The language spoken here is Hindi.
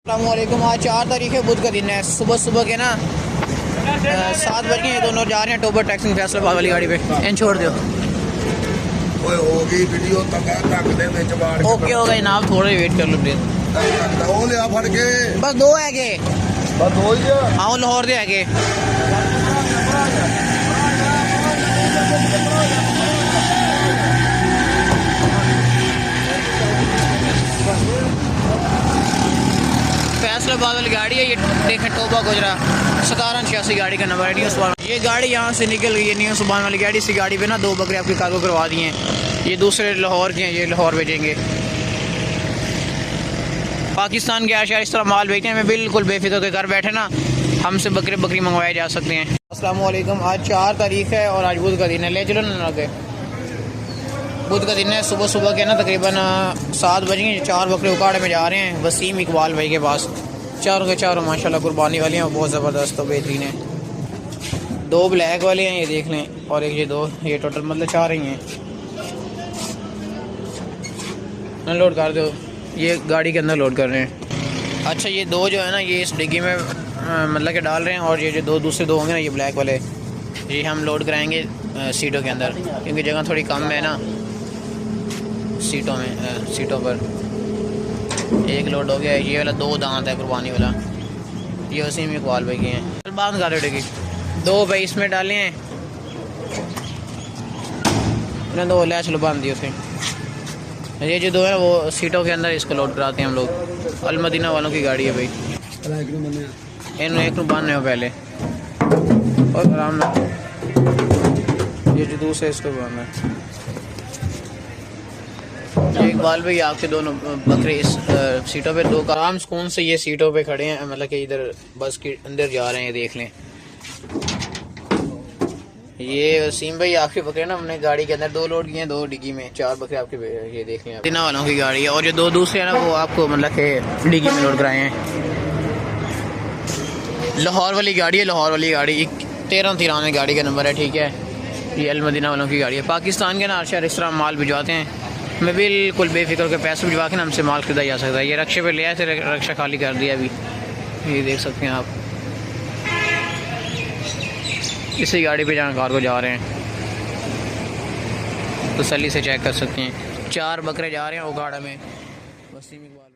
अस्सलामुअलैकुम। आज 4 तारीख है, बुध का दिन है। सुबह सुबह के ना 7 बज गए, दोनों जा रहे हैं टोबर टैक्सी फैसलाबाद वाली गाड़ी पे। इन छोड़ दो। ओके हो गई जनाब, थोड़ा वेट कर लो प्लीज। बस दो है के आओ लाहौर दे है। फैसलाबाद वाली गाड़ी है ये, देखें टोबा गुजरा 1786 गाड़ी का नंबर है। न्यू सुबान ये गाड़ी यहाँ से निकल गई है। न्यू सुबान वाली गाड़ी, इसी गाड़ी पे ना 2 बकरे आपकी कार्गो करवा दिए हैं। ये दूसरे लाहौर के हैं, ये लाहौर भेजेंगे। पाकिस्तान के आशार इस तरह माल भेजते हैं, हमें बिल्कुल बेफिक्र के घर बैठे ना हमसे बकरे बकरी मंगवाए जा सकते हैं। अस्सलाम वालेकुम। आज 4 तारीख है और आज बुध का दिन है। ले चलो ना आगे, बुध का दिन है। सुबह सुबह के ना तकरीबन 7 बज गए। 4 बकरे उकाड़े में जा रहे हैं वसीम इकबाल भाई के पास। चारों के चारों माशाल्लाह कुर्बानी वाले हैं और बहुत ज़बरदस्त और बेहतरीन है। 2 ब्लैक वाले हैं, ये देख लें, और एक ये 2, ये टोटल मतलब 4 ही हैं। लोड कर दो, ये गाड़ी के अंदर लोड कर रहे हैं। अच्छा, ये 2 जो है ना ये इस डिग्गी में मतलब के डाल रहे हैं, और ये जो 2 दूसरे 2 होंगे ना ये ब्लैक वाले, ये हम लोड कराएंगे सीटों के अंदर, क्योंकि जगह थोड़ी कम है ना सीटों में। सीटों पर एक लोड हो गया। ये वाला 2 दांत है कुर्बानी वाला, ये उसी में इकबाल भाई के हैं। बांध कर देगी 2 भाई इसमें डाले हैं, उन्हें 2 ले चलो बांध दिए उसे। ये जो 2 है वो सीटों के अंदर इसको लोड कराते हैं हम लोग। अलमदीना वालों की गाड़ी है भाई। इन एक बांधने हो पहले और आराम में। ये जो दूसरे इसको बांधना। इकबाल भाई आपके दोनों बकरे इस सीटों पे 2 आराम सुकून से ये सीटों पे खड़े हैं, मतलब कि इधर बस के अंदर जा रहे हैं। देख लें, ये वसीम भाई आपके बकरे ना हमने गाड़ी के अंदर 2 लोड किए हैं, 2 डिग्गी में 4 बकरे आपके। ये देख लें, तीनों वालों की गाड़ी है। और जो 2 दूसरे हैं ना वो आपको मतलब कि डिग्गी में लोड कराए हैं। लाहौर वाली गाड़ी है, लाहौर वाली गाड़ी 1393 गाड़ी का नंबर है, ठीक है। ये अलमदीना वालों की गाड़ी है। पाकिस्तान के ना शहर इस तरह माल भिजवाते हैं, मैं बिल्कुल बेफिक्र के पैसे भिजवा के ना हमसे माल खरीदा जा सकता है। ये रक्शे पे ले आए थे, रक्षा खाली कर दिया अभी, ये देख सकते हैं आप। इसी गाड़ी पे जहाँ कार को जा रहे हैं तसल्ली से चेक कर सकते हैं। 4 बकरे जा रहे हैं उगाड़ा में। वसीम इकबाल।